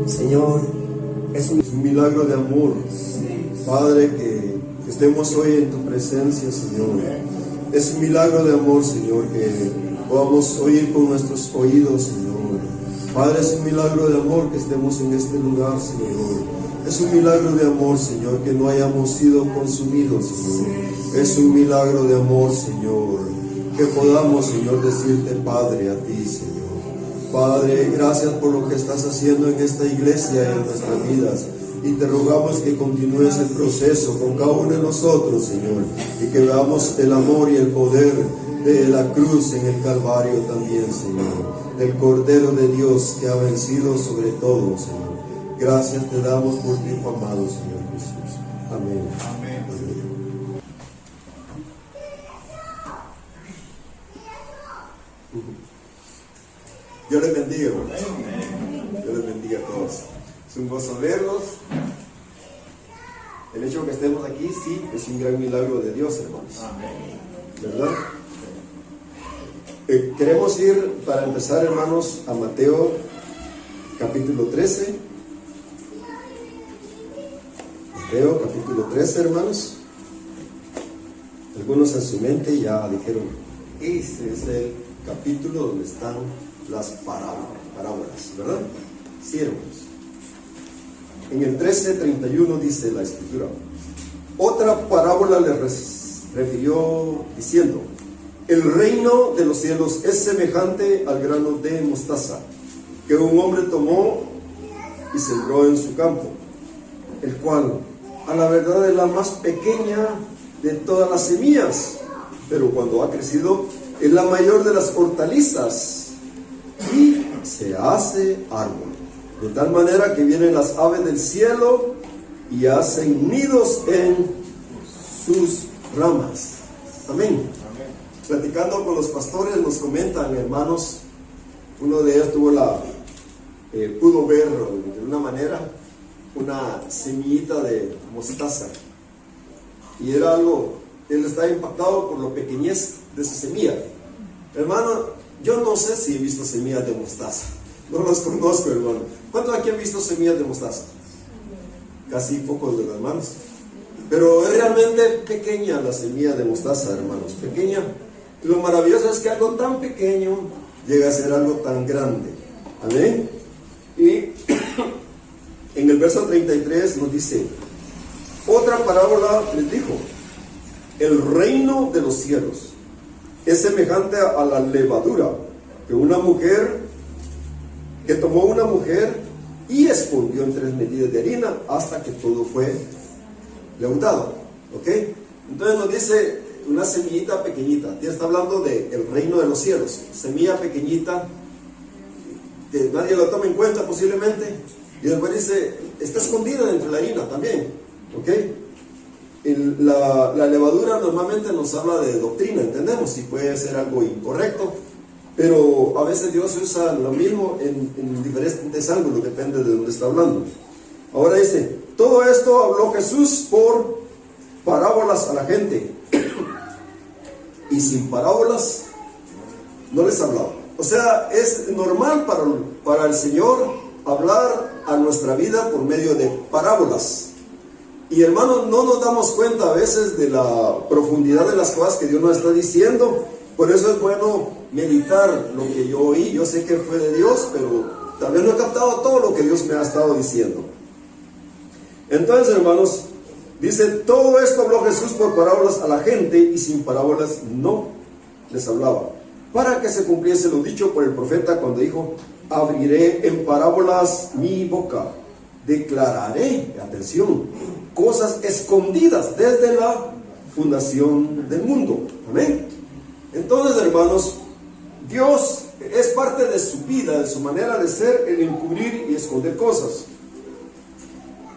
Señor, es un milagro de amor, Padre, que estemos hoy en tu presencia, Señor. Es un milagro de amor, Señor, que podamos oír con nuestros oídos, Señor. Padre, es un milagro de amor que estemos en este lugar, Señor. Es un milagro de amor, Señor, que no hayamos sido consumidos, Señor. Es un milagro de amor, Señor, que podamos, Señor, decirte Padre a ti, Señor. Padre, gracias por lo que estás haciendo en esta iglesia y en nuestras vidas. Y te rogamos que continúes el proceso con cada uno de nosotros, Señor. Y que veamos el amor y el poder de la cruz en el Calvario también, Señor. Del Cordero de Dios que ha vencido sobre todo, Señor. Gracias te damos por tu Hijo amado, Señor Jesús. Amén. Amén. Dios les bendiga, hermanos. Dios les bendiga a todos. Es un gozo verlos. El hecho de que estemos aquí, sí, es un gran milagro de Dios, hermanos. ¿Verdad? Queremos ir, para empezar, hermanos, a Mateo capítulo 13. Mateo capítulo 13, hermanos. Algunos en su mente ya dijeron, este es el capítulo donde están las parábolas, ¿verdad? Sí, hermanos. En el 13:31 dice la Escritura: otra parábola le refirió diciendo: el reino de los cielos es semejante al grano de mostaza que un hombre tomó y sembró en su campo, el cual a la verdad es la más pequeña de todas las semillas, pero cuando ha crecido es la mayor de las hortalizas y se hace árbol, de tal manera que vienen las aves del cielo y hacen nidos en sus ramas. Amén. Platicando con los pastores nos comentan, hermanos, uno de ellos pudo ver de una manera una semillita de mostaza, y era algo, él estaba impactado por lo pequeñez de su semilla. Hermano, yo no sé si he visto semillas de mostaza, no las conozco, hermano. ¿Cuántos aquí han visto semillas de mostaza? Casi pocos de los hermanos. Pero es realmente pequeña la semilla de mostaza, hermanos, pequeña. Y lo maravilloso es que algo tan pequeño llega a ser algo tan grande. Amén. Y en el verso 33 nos dice: otra parábola les dijo: el reino de los cielos es semejante a la levadura que tomó una mujer y escondió en 3 medidas de harina hasta que todo fue leudado. ¿Ok? Entonces nos dice una semillita pequeñita. Está hablando del reino de los cielos. Semilla pequeñita que nadie lo toma en cuenta posiblemente. Y después dice, está escondida dentro de la harina también. ¿Ok? La levadura normalmente nos habla de doctrina, entendemos, y puede ser algo incorrecto, pero a veces Dios usa lo mismo en diferentes ángulos, depende de dónde está hablando. Ahora dice, todo esto habló Jesús por parábolas a la gente, y sin parábolas no les hablaba. O sea, es normal para el Señor hablar a nuestra vida por medio de parábolas. Y hermanos, no nos damos cuenta a veces de la profundidad de las cosas que Dios nos está diciendo. Por eso es bueno meditar lo que yo oí. Yo sé que fue de Dios, pero tal vez no he captado todo lo que Dios me ha estado diciendo. Entonces, hermanos, dice, todo esto habló Jesús por parábolas a la gente, y sin parábolas no les hablaba, para que se cumpliese lo dicho por el profeta cuando dijo: abriré en parábolas mi boca, declararé, atención, cosas escondidas desde la fundación del mundo. Amén. Entonces, hermanos, Dios es parte de su vida, de su manera de ser, el encubrir y esconder cosas.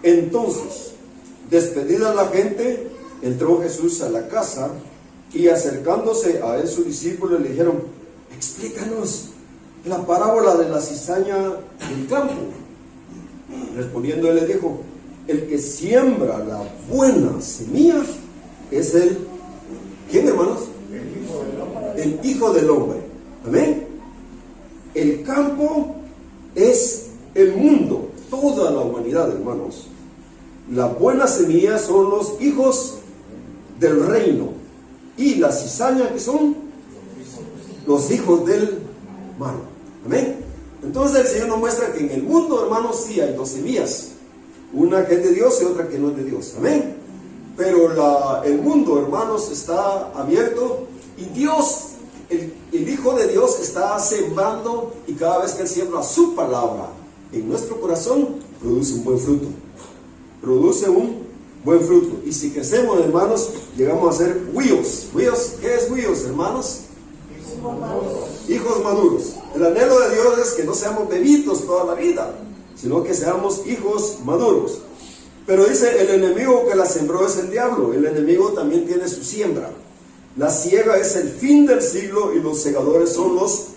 Entonces, despedida la gente, entró Jesús a la casa, y acercándose a él sus discípulos le dijeron: explícanos la parábola de la cizaña del campo. Respondiendo él les dijo: el que siembra la buena semilla es ¿quién, hermanos? El Hijo del Hombre. Amén. El campo es el mundo. toda la humanidad, hermanos, la buena semilla son los hijos del reino, y la cizaña, que son los hijos del mal. Amén. Entonces el Señor nos muestra que en el mundo, hermanos, sí hay dos semillas, una que es de Dios y otra que no es de Dios. Amén. Pero el mundo, hermanos, está abierto, y Dios, el Hijo de Dios, está sembrando, y cada vez que Él siembra su palabra en nuestro corazón, produce un buen fruto. Produce un buen fruto. Y si crecemos, hermanos, llegamos a ser huíos. ¿Huíos? ¿Qué es huíos, hermanos? Hijos maduros. El anhelo de Dios es que no seamos bebitos toda la vida, sino que seamos hijos maduros. Pero dice, el enemigo que la sembró es el diablo. El enemigo también tiene su siembra. La siega es el fin del siglo, y los segadores son los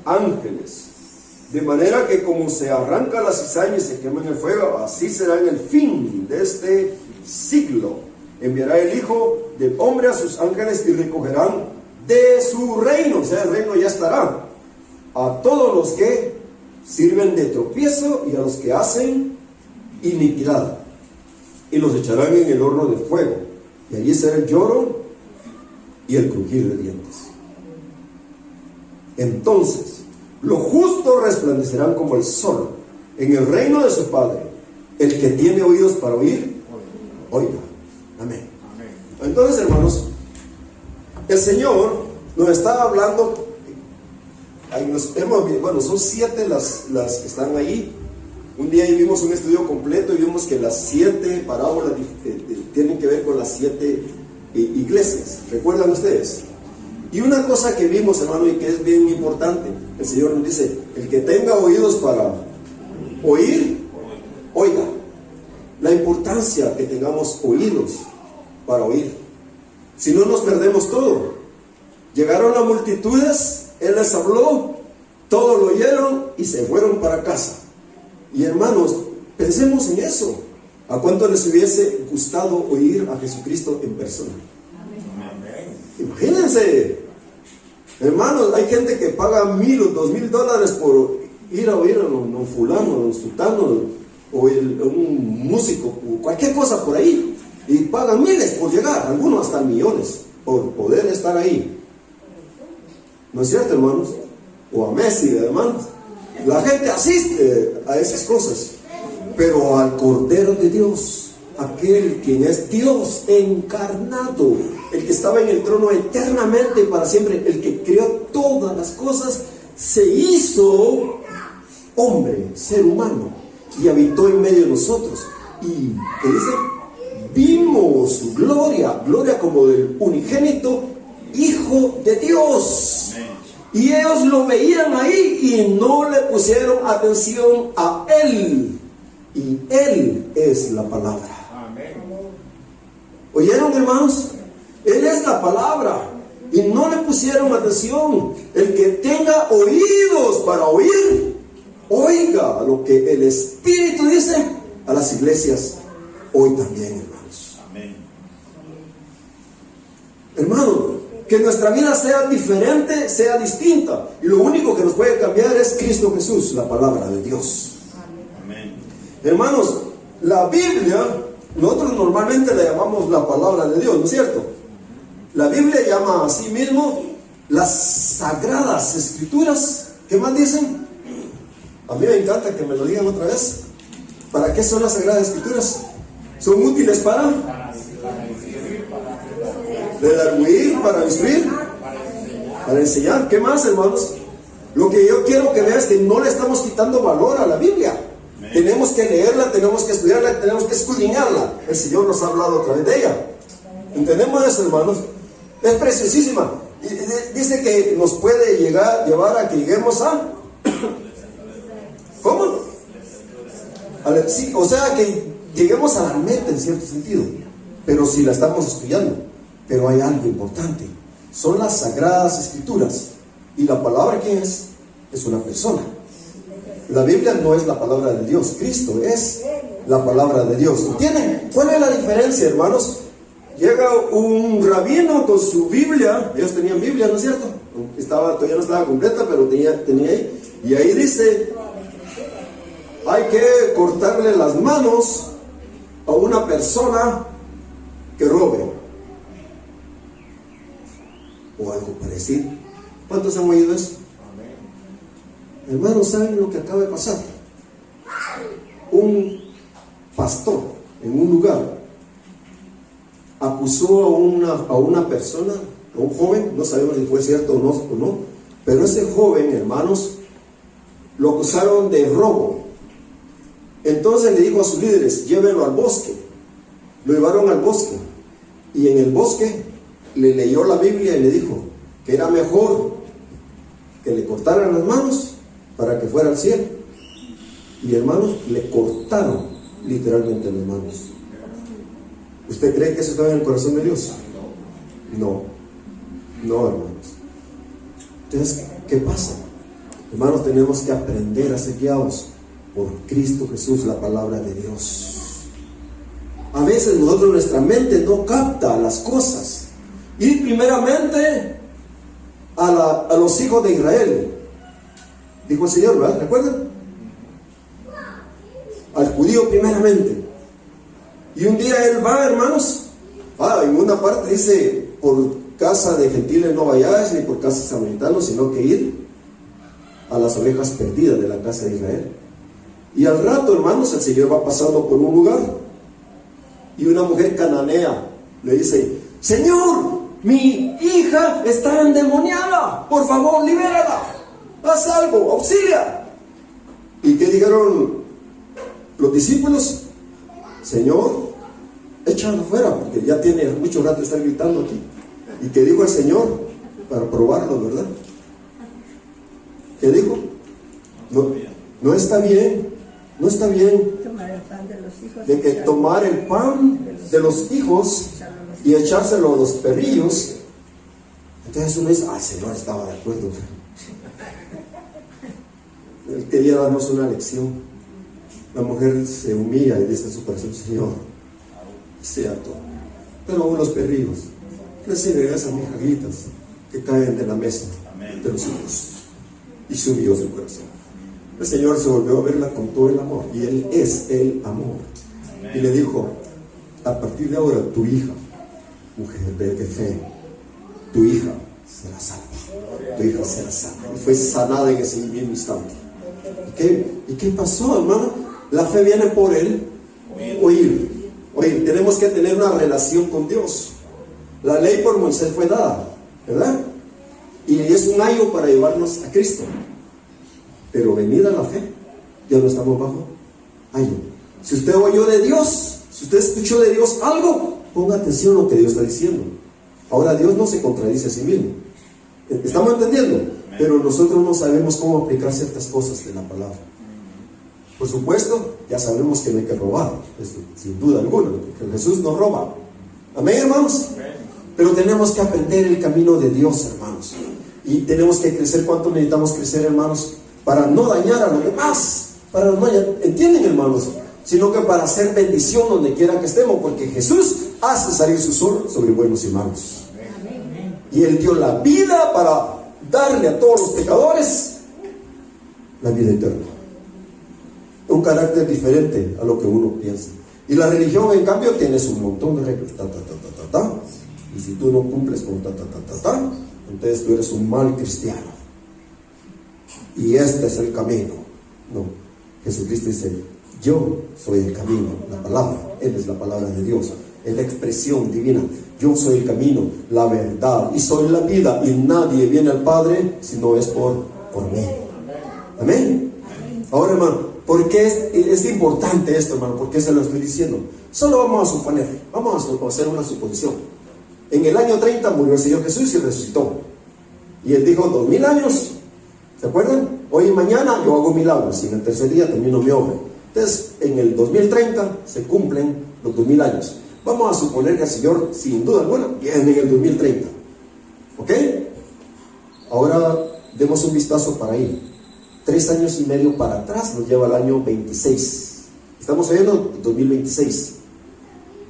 ángeles. De manera que como se arranca la cizaña y se quema en el fuego, así será en el fin de este siglo. Enviará el Hijo del Hombre a sus ángeles, y recogerán de su reino, o sea, el reino ya estará, a todos los que sirven de tropiezo y a los que hacen iniquidad, y los echarán en el horno de fuego, y allí será el lloro y el crujir de dientes. Entonces los justos resplandecerán como el sol en el reino de su Padre. El que tiene oídos para oír, oiga. Amén. Entonces, hermanos, el Señor nos está hablando. Son 7 las que están ahí. Un día ahí vimos un estudio completo y vimos que las 7 parábolas tienen que ver con las 7 iglesias. ¿Recuerdan ustedes? Y una cosa que vimos, hermano, y que es bien importante, el Señor nos dice: el que tenga oídos para oír, oiga. La importancia que tengamos oídos para oír. Si no, nos perdemos todo. Llegaron las multitudes, Él les habló, todos lo oyeron y se fueron para casa. Y hermanos, pensemos en eso. ¿A cuánto les hubiese gustado oír a Jesucristo en persona? Amén. Imagínense, hermanos, hay gente que paga $1,000 o $2,000 por ir a oír a un fulano, a un sultano, o un músico, o cualquier cosa por ahí, y pagan miles por llegar, algunos hasta millones, por poder estar ahí. ¿No es cierto, hermanos? O a Messi, hermanos. La gente asiste a esas cosas, pero al Cordero de Dios, aquel quien es Dios encarnado, el que estaba en el trono eternamente y para siempre, el que creó todas las cosas, se hizo hombre, ser humano, y habitó en medio de nosotros. Y ¿qué dice? Vimos su gloria como del unigénito Hijo de Dios. Y ellos lo veían ahí y no le pusieron atención a Él. Y Él es la palabra. ¿Oyeron, hermanos? Él es la palabra. Y no le pusieron atención. El que tenga oídos para oír, oiga lo que el Espíritu dice a las iglesias hoy también, hermanos. Amén. Hermano, que nuestra vida sea diferente, sea distinta. Y lo único que nos puede cambiar es Cristo Jesús, la palabra de Dios. Amén. Hermanos, la Biblia, nosotros normalmente la llamamos la palabra de Dios, ¿no es cierto? La Biblia llama a sí mismo las sagradas escrituras. ¿Qué más dicen? A mí me encanta que me lo digan otra vez. ¿Para qué son las sagradas escrituras? ¿Son útiles para redarguir, para instruir, para enseñar? ¿Qué más, hermanos? Lo que yo quiero que vean es que no le estamos quitando valor a la Biblia. Tenemos que leerla, tenemos que estudiarla, tenemos que escudriñarla. El Señor nos ha hablado a través de ella. ¿Entendemos eso, hermanos? Es preciosísima. Dice que nos puede llevar a que lleguemos a... ¿Cómo? Sí, o sea, que lleguemos a la meta en cierto sentido, pero si la estamos estudiando. Pero hay algo importante: son las sagradas escrituras. Y la palabra, ¿quién es? Es una persona. La Biblia no es la palabra de Dios, Cristo es la palabra de Dios. ¿Entienden? ¿Cuál es la diferencia, hermanos? Llega un rabino con su Biblia. Ellos tenían Biblia, ¿no es cierto? Todavía no estaba completa, pero tenía ahí. Y ahí dice: hay que cortarle las manos a una persona que robe, o algo parecido. ¿Cuántos han oído eso? Hermanos, ¿saben lo que acaba de pasar? Un pastor en un lugar acusó a una persona, a un joven, no sabemos si fue cierto o no, pero ese joven, hermanos, lo acusaron de robo. Entonces le dijo a sus líderes: llévenlo al bosque. Lo llevaron al bosque, y en el bosque le leyó la Biblia y le dijo que era mejor que le cortaran las manos para que fuera al cielo. Y hermanos, le cortaron literalmente las manos. ¿Usted cree que eso estaba en el corazón de Dios? No, hermanos. Entonces, ¿qué pasa? Hermanos, tenemos que aprender a ser guiados por Cristo Jesús, la palabra de Dios. A veces nuestra mente no capta las cosas. Y primeramente a los hijos de Israel, dijo el Señor, ¿verdad? ¿Recuerdan? Al judío primeramente. Y un día él va, hermanos, en una parte dice: por casa de gentiles no vayáis, ni por casa de samaritanos, sino que ir a las ovejas perdidas de la casa de Israel. Y al rato, hermanos, el Señor va pasando por un lugar, y una mujer cananea le dice: Señor, mi hija está endemoniada, por favor, libérala, haz algo, auxilia. ¿Y qué dijeron los discípulos? Señor, échalo fuera, porque ya tiene mucho rato de estar gritando aquí. ¿Y qué dijo el Señor? Para probarlo, ¿verdad? ¿Qué dijo? No está bien, no está bien de que tomar el pan de los hijos y echárselo a los perrillos. Entonces uno dice: Señor estaba de acuerdo. Él quería darnos una lección. La mujer se humilla y dice en su corazón: Señor, es cierto, pero aún los perrillos reciben esas migajitas que caen de la mesa de los hijos. Y se humilló su corazón. El Señor se volvió a verla con todo el amor, y Él es el amor. Y le dijo: a partir de ahora, tu hija, mujer de fe, tu hija será salva. Tu hija será salva. Y fue sanada en ese mismo instante. ¿Y qué pasó, hermano? La fe viene por el oír. Tenemos que tener una relación con Dios. La ley por Moisés fue dada, ¿verdad? Y es un ayo para llevarnos a Cristo. Pero venida la fe, ya no estamos bajo ayo. Si usted oyó de Dios, si usted escuchó de Dios algo, ponga atención a lo que Dios está diciendo. Ahora, Dios no se contradice a sí mismo. ¿Estamos entendiendo? Pero nosotros no sabemos cómo aplicar ciertas cosas de la palabra. Por supuesto, ya sabemos que no hay que robar, sin duda alguna, porque Jesús no roba. Amén, hermanos. Pero tenemos que aprender el camino de Dios, hermanos. Y tenemos que crecer. ¿Cuánto necesitamos crecer, hermanos? Para no dañar a los demás. Para no dañar, ¿entienden, hermanos? Sino que para hacer bendición donde quiera que estemos, porque Jesús hace salir su sol sobre buenos y malos. Y Él dio la vida para darle a todos los pecadores la vida eterna. Un carácter diferente a lo que uno piensa. Y la religión, en cambio, tienes un montón de reglas. Y si tú no cumples con entonces tú eres un mal cristiano. Y este es el camino. No, Jesucristo dice: yo soy el camino, la palabra. Él es la palabra de Dios, es la expresión divina. Yo soy el camino, la verdad, y soy la vida, y nadie viene al Padre si no es por mí. Amén. Ahora, hermano, ¿por qué es importante esto, hermano? ¿Por qué se lo estoy diciendo? Solo vamos a suponer, vamos a hacer una suposición. En el año 30 murió el Señor Jesús y resucitó. Y Él dijo: 2000 años, ¿se acuerdan? Hoy y mañana yo hago milagros, y en el tercer día termino mi obra. Entonces, en el 2030 se cumplen los 2000 años. Vamos a suponer que el Señor, sin duda alguna, viene en el 2030. ¿Ok? Ahora demos un vistazo para ahí. 3 años y medio para atrás nos lleva al año 26. Estamos viendo 2026.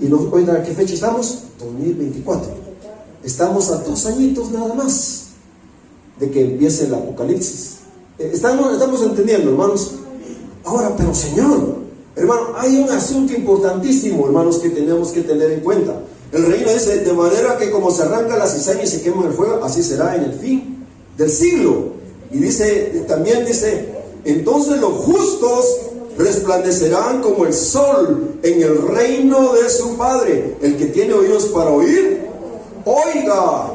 Y nos cuenta a qué fecha estamos: 2024. Estamos a 2 añitos nada más de que empiece el Apocalipsis. ¿Estamos entendiendo, hermanos? Ahora, pero Señor, hermano, hay un asunto importantísimo, hermanos, que tenemos que tener en cuenta. El reino dice, de manera que como se arranca la cizaña y se quema en el fuego, así será en el fin del siglo. Y dice, también dice, entonces los justos resplandecerán como el sol en el reino de su Padre. El que tiene oídos para oír, oiga.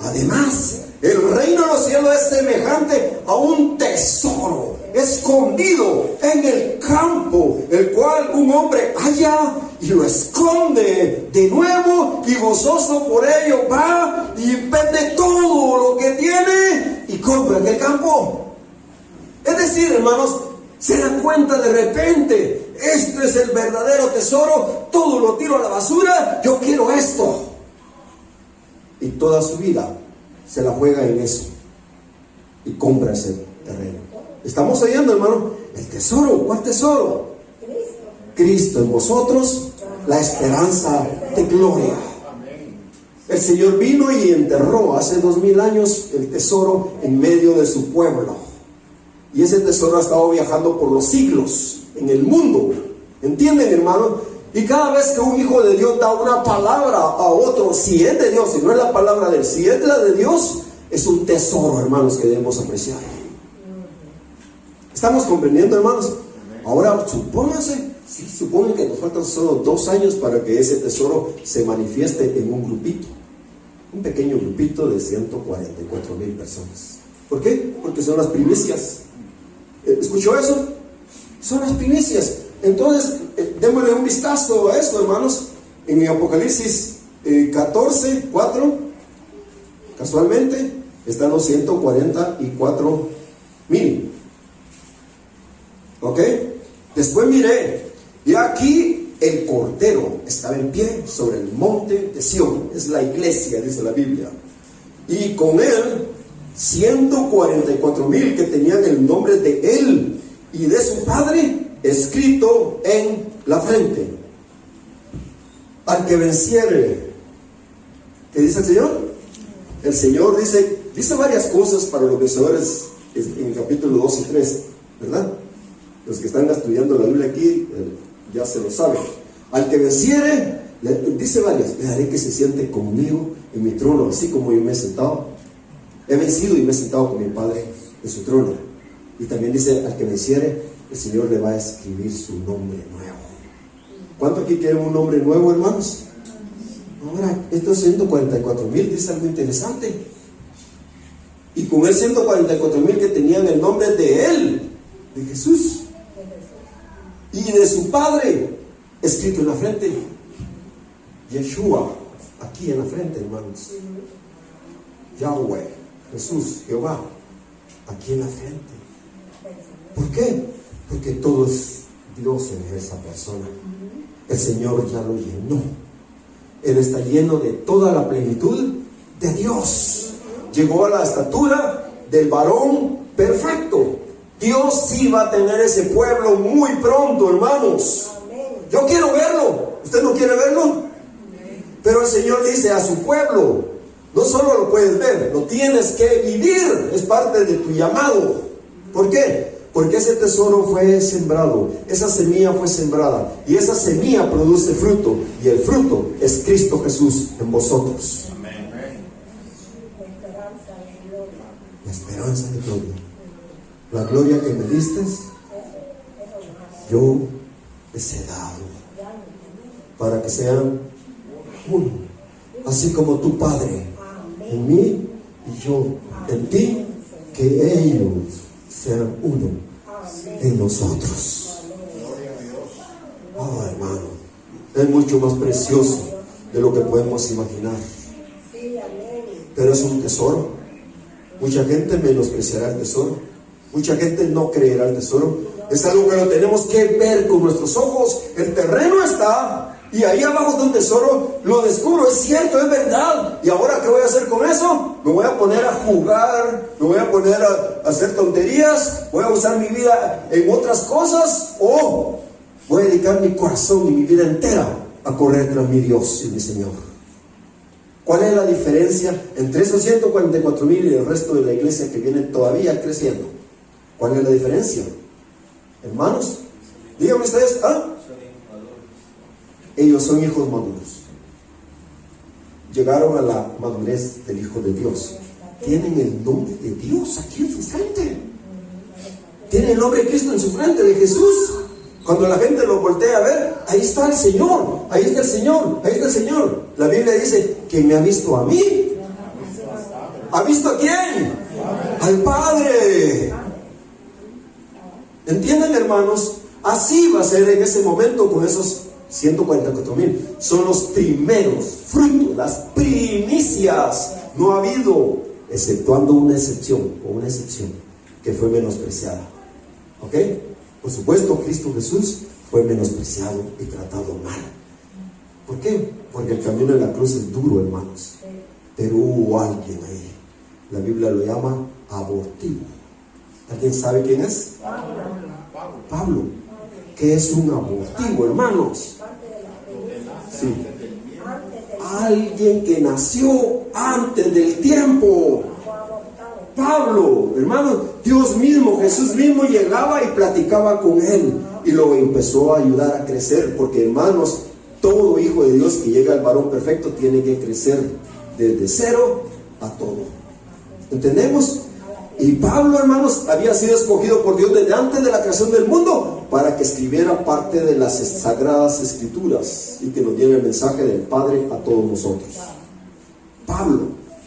Además, el reino de los cielos es semejante a un tesoro escondido en el campo, el cual un hombre halla y lo esconde de nuevo, y gozoso por ello va y vende todo lo que tiene y compra aquel campo. Es decir, hermanos, se da cuenta de repente, este es el verdadero tesoro, todo lo tiro a la basura, yo quiero esto. Y toda su vida se la juega en eso y compra ese terreno. ¿Estamos oyendo, hermano? El tesoro, ¿cuál tesoro? Cristo en vosotros, la esperanza de gloria. El Señor vino y enterró hace 2000 años el tesoro en medio de su pueblo. Y ese tesoro ha estado viajando por los siglos en el mundo. ¿Entienden, hermano? Y cada vez que un hijo de Dios da una palabra a otro, si es de Dios, si no es la palabra de él, si es la de Dios, es un tesoro, hermanos, que debemos apreciar. ¿Estamos comprendiendo, hermanos? Ahora, supónganse, suponen que nos faltan solo 2 años para que ese tesoro se manifieste en un grupito. Un pequeño grupito de 144,000 personas. ¿Por qué? Porque son las primicias. ¿Escuchó eso? Son las primicias. Entonces, démosle un vistazo a esto, hermanos. En Apocalipsis 14:4, casualmente, están los 144,000. ¿Ok? Después miré, y aquí el Cordero estaba en pie sobre el monte de Sión. Es la iglesia, dice la Biblia. Y con él 144,000 que tenían el nombre de él y de su Padre escrito en la frente. Al que venciere, ¿qué dice el Señor? El Señor dice varias cosas para los vencedores en el capítulo 2 y 3, ¿verdad? Los que están estudiando la Biblia aquí ya se lo saben. Al que venciere, dice varias, le haré que se siente conmigo en mi trono, así como yo me he sentado. He vencido y me he sentado con mi Padre en su trono. Y también dice, al que venciere, el Señor le va a escribir su nombre nuevo. ¿Cuántos aquí quieren un nombre nuevo, hermanos? Ahora, estos 144,000 dice algo interesante. Y con el 144,000 que tenían el nombre de él, de Jesús, y de su Padre, escrito en la frente, Yeshua, aquí en la frente, hermanos. Yahweh, Jesús, Jehová, aquí en la frente. ¿Por qué? Porque todo es Dios en esa persona. El Señor ya lo llenó. Él está lleno de toda la plenitud de Dios. Llegó a la estatura del varón perfecto. Dios sí va a tener ese pueblo muy pronto, hermanos. Yo quiero verlo. ¿Usted no quiere verlo? Pero el Señor dice a su pueblo, no solo lo puedes ver, lo tienes que vivir. Es parte de tu llamado. ¿Por qué? Porque ese tesoro fue sembrado, esa semilla fue sembrada, y esa semilla produce fruto, y el fruto es Cristo Jesús en vosotros. Amén. La esperanza de gloria. La gloria que me diste, yo les he dado, para que sean uno, así como tu Padre en mí y yo en ti, que ellos sean uno en nosotros. Oh, hermano, es mucho más precioso de lo que podemos imaginar, pero es un tesoro. Mucha gente menospreciará el tesoro, mucha gente no creerá el tesoro. Es algo que lo tenemos que ver con nuestros ojos. El terreno está, y ahí abajo está un tesoro. Lo descubro, es cierto, es verdad. ¿Y ahora qué voy a hacer con eso? Me voy a poner a jugar, me voy a poner a hacer tonterías, voy a usar mi vida en otras cosas, o voy a dedicar mi corazón y mi vida entera a correr tras mi Dios y mi Señor. ¿Cuál es la diferencia entre esos 144,000 y el resto de la iglesia que viene todavía creciendo? ¿Cuál es la diferencia? Hermanos, díganme ustedes, ellos son hijos maduros. Llegaron a la madurez del Hijo de Dios. Tienen el nombre de Dios aquí en su frente. Tienen el nombre de Cristo en su frente, de Jesús. Cuando la gente lo voltea a ver, ahí está el Señor, ahí está el Señor, ahí está el Señor. La Biblia dice, ¿quién me ha visto a mí? ¿Ha visto a quién? Al Padre. ¿Entienden, hermanos? Así va a ser en ese momento con esos 144,000. Son los primeros frutos, las primicias. No ha habido, exceptuando una excepción, que fue menospreciada. ¿Ok? Por supuesto, Cristo Jesús fue menospreciado y tratado mal. ¿Por qué? Porque el camino de la cruz es duro, hermanos. Pero hubo alguien ahí. La Biblia lo llama abortivo. ¿Alguien sabe quién es? Pablo. ¿Qué es un abortivo, hermanos? Sí. Alguien que nació antes del tiempo. Pablo, hermanos, Dios mismo, Jesús mismo llegaba y platicaba con él y lo empezó a ayudar a crecer, porque, hermanos, todo hijo de Dios que llega al varón perfecto tiene que crecer desde cero a todo. ¿Entendemos? Y Pablo, hermanos, había sido escogido por Dios desde antes de la creación del mundo para que escribiera parte de las sagradas escrituras y que nos diera el mensaje del Padre a todos nosotros. Pablo.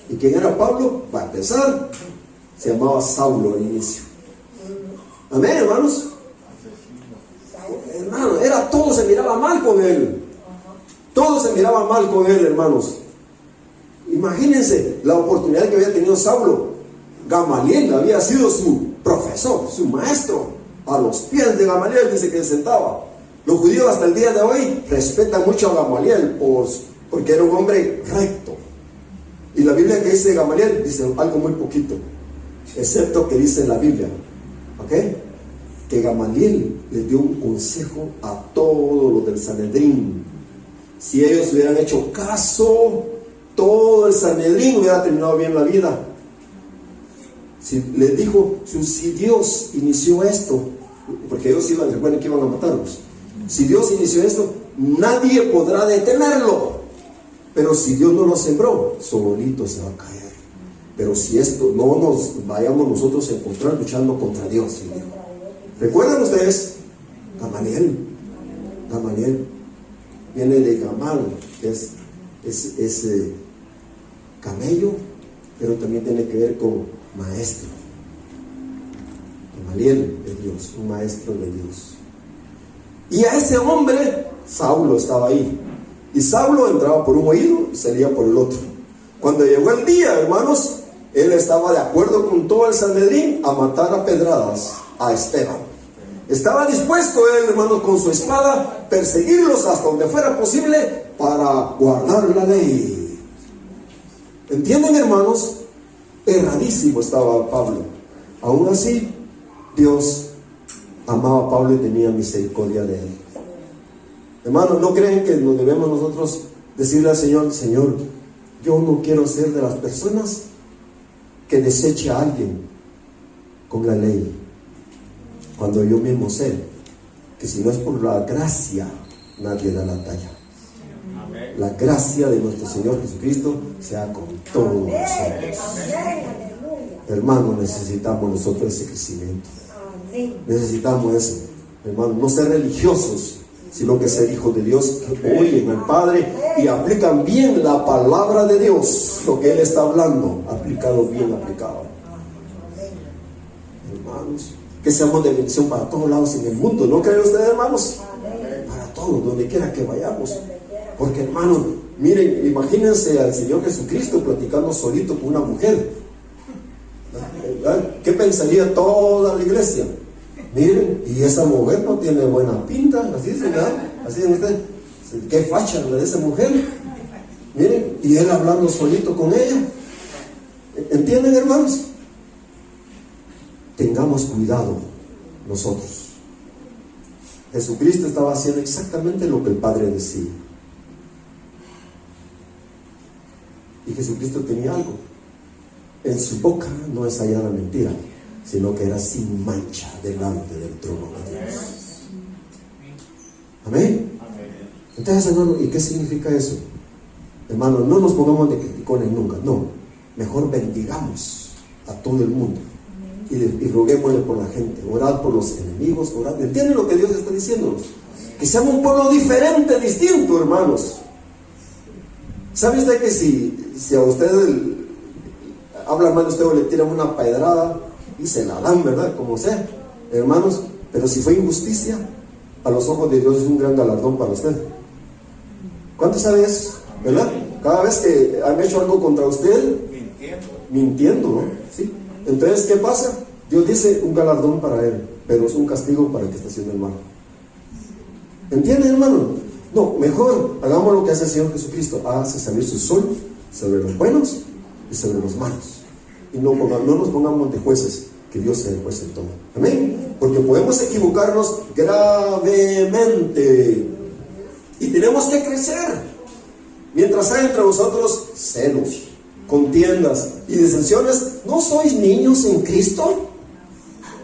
¿Y quién era Pablo? Para empezar, se llamaba Saulo al inicio. Amén, hermanos. Hermano, todo se miraba mal con él. Todo se miraba mal con él, hermanos. Imagínense la oportunidad que había tenido Saulo. Gamaliel había sido su profesor, su maestro. A los pies de Gamaliel dice que se sentaba. Los judíos hasta el día de hoy respetan mucho a Gamaliel porque era un hombre recto. Y la Biblia que dice de Gamaliel dice algo muy poquito, excepto que dice en la Biblia, ¿ok? Que Gamaliel les dio un consejo a todos los del Sanedrín. Si ellos hubieran hecho caso, todo el Sanedrín hubiera terminado bien la vida. Les dijo, si Dios inició esto, porque ellos recuerden que iban a matarlos. Si Dios inició esto, nadie podrá detenerlo. Pero si Dios no lo sembró, solito se va a caer. Pero si esto no nos vayamos nosotros a encontrar luchando contra Dios. ¿Sí? ¿Recuerdan ustedes? Gamaliel viene de Gamal, que es camello, pero también tiene que ver con maestro. Gamaliel de Dios, un maestro de Dios. Y a ese hombre, Saulo estaba ahí. Y Saulo entraba por un oído y salía por el otro. Cuando llegó el día, hermanos, él estaba de acuerdo con todo el Sanedrín a matar a pedradas a Esteban. Estaba dispuesto él, hermanos, con su espada, perseguirlos hasta donde fuera posible para guardar la ley. ¿Entienden, hermanos? Erradísimo estaba Pablo. Aún así, Dios amaba a Pablo y tenía misericordia de él. Hermanos, ¿no creen que nos debemos nosotros decirle al Señor, Señor, yo no quiero ser de las personas que deseche a alguien con la ley, cuando yo mismo sé que si no es por la gracia, nadie da la talla? Amén. La gracia de nuestro Señor Jesucristo sea con todos nosotros. Hermanos, necesitamos nosotros ese crecimiento. Necesitamos eso, hermanos, no ser religiosos, sino que ser hijos de Dios que oyen al Padre y aplican bien la palabra de Dios, lo que Él está hablando, aplicado bien aplicado. Hermanos, que seamos de bendición para todos lados en el mundo, ¿no creen ustedes, hermanos? Para todos, donde quiera que vayamos. Porque, hermanos, miren, imagínense al Señor Jesucristo platicando solito con una mujer. ¿Verdad? ¿Qué pensaría toda la iglesia? Miren, y esa mujer no tiene buena pinta, así es, ¿verdad? Así es, usted, qué facha la de esa mujer. Miren, y él hablando solito con ella. ¿Entienden, hermanos? Tengamos cuidado nosotros. Jesucristo estaba haciendo exactamente lo que el Padre decía. Y Jesucristo tenía algo. En su boca no es hallada mentira. sino que era sin mancha delante del trono de Dios. Amén. Entonces, hermano, ¿y qué significa eso? Hermano, no nos pongamos de criticones nunca, no. Mejor bendigamos a todo el mundo y roguémosle por la gente, orad por los enemigos, orad. ¿Entienden lo que Dios está diciéndonos? Que seamos un pueblo diferente, distinto, hermanos. ¿Sabe usted que si a usted hablan mal de usted o le tiran una pedrada y se la dan, ¿verdad? Como sea, hermanos, pero si fue injusticia, a los ojos de Dios es un gran galardón para usted. ¿Cuánto sabe eso? ¿Verdad? Cada vez que han hecho algo contra usted, mintiendo, ¿no? ¿Sí? Entonces, ¿qué pasa? Dios dice un galardón para él, pero es un castigo para el que está haciendo el mal. ¿Entiende, hermano? No, mejor hagamos lo que hace el Señor Jesucristo: hace salir su sol sobre los buenos y sobre los malos. Y no nos pongamos de jueces, que Dios sea el juez en todo. Amén. Porque podemos equivocarnos gravemente y tenemos que crecer. Mientras hay entre vosotros celos, contiendas y disensiones, ¿no sois niños en Cristo?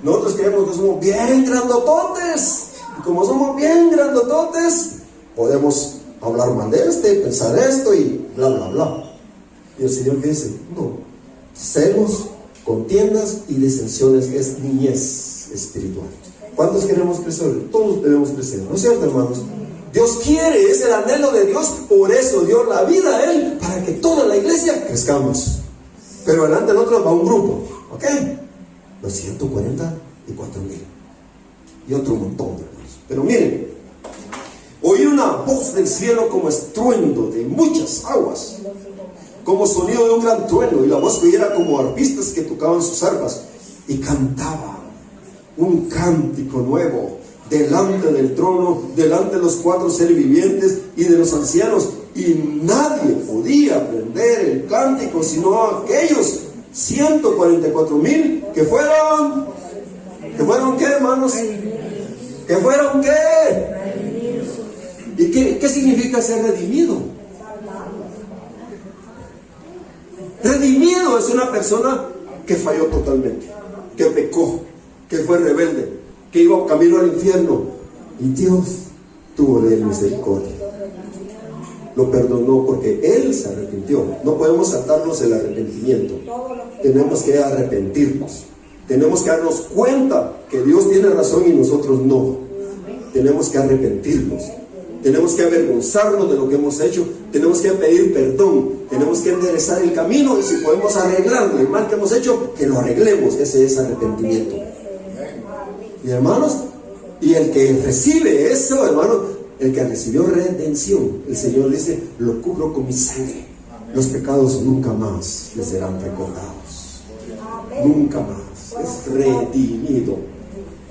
Nosotros creemos que somos bien grandototes, y como somos bien grandototes, podemos hablar mal de pensar esto y bla bla bla. Y el Señor dice: no, celos, contiendas y disensiones es niñez espiritual. ¿Cuántos queremos crecer? Todos debemos crecer, ¿no es cierto, hermanos? Dios quiere, es el anhelo de Dios, por eso dio la vida a Él, para que toda la iglesia crezcamos. Pero adelante del otro va un grupo, ¿ok? Los 144,000 y otro montón de hermanos. Pero miren, oí una voz del cielo como estruendo de muchas aguas, como sonido de un gran trueno, y la voz que era como arpistas que tocaban sus arpas y cantaban un cántico nuevo delante del trono, delante de los 4 seres vivientes y de los ancianos, y nadie podía aprender el cántico sino aquellos 144,000 que fueron ¿qué, hermanos? ¿Que fueron qué? ¿Y qué significa ser redimido? Redimido es una persona que falló totalmente, que pecó, que fue rebelde, que iba camino al infierno, y Dios tuvo de él misericordia, lo perdonó porque él se arrepintió. No podemos saltarnos el arrepentimiento, tenemos que arrepentirnos, tenemos que darnos cuenta que Dios tiene razón y nosotros no. Tenemos que arrepentirnos, tenemos que avergonzarnos de lo que hemos hecho, tenemos que pedir perdón, tenemos que enderezar el camino, y si podemos arreglarlo, el mal que hemos hecho, que lo arreglemos. Ese es arrepentimiento. Y hermanos, y el que recibe eso, hermanos, el que recibió redención, el Señor dice: lo cubro con mi sangre, los pecados nunca más les serán recordados, nunca más. Es redimido.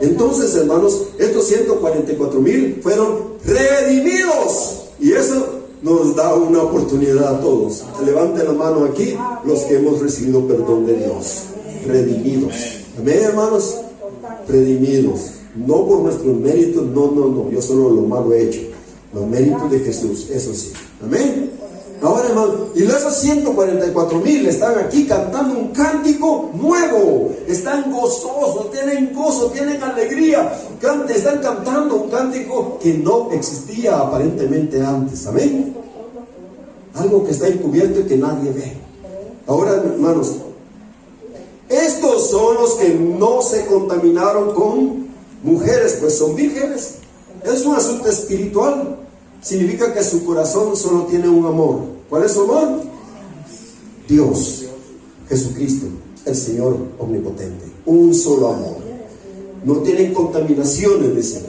Entonces, hermanos, estos 144,000 fueron redimidos, y eso nos da una oportunidad a todos. Levanten la mano aquí los que hemos recibido perdón de Dios. Redimidos. Amén, hermanos. Redimidos, no por nuestros méritos, no, yo solo lo malo he hecho, los méritos de Jesús, eso sí. Amén. Ahora, hermano, y esos 144,000 están aquí cantando un cántico nuevo, están gozosos, tienen gozo, tienen alegría, están cantando un cántico que no existía aparentemente antes. Amén. Algo que está encubierto y que nadie ve. Ahora, hermanos, estos son los que no se contaminaron con mujeres, pues son vírgenes. Es un asunto espiritual. Significa que su corazón solo tiene un amor. ¿Cuál es su amor? Dios, Jesucristo, el Señor omnipotente. Un solo amor. No tienen contaminaciones, dice.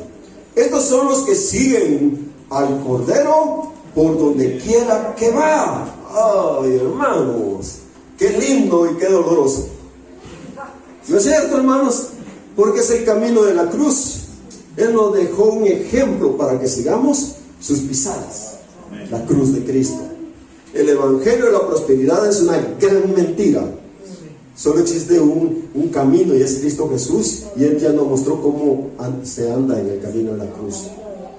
Estos son los que siguen al Cordero por donde quiera que va. Ay, hermanos, qué lindo y qué doloroso. ¿No es cierto, hermanos? Porque es el camino de la cruz. Él nos dejó un ejemplo para que sigamos sus pisadas. La cruz de Cristo. El evangelio de la prosperidad es una gran mentira. Solo existe un camino, y es Cristo Jesús, y Él ya nos mostró cómo se anda en el camino de la cruz.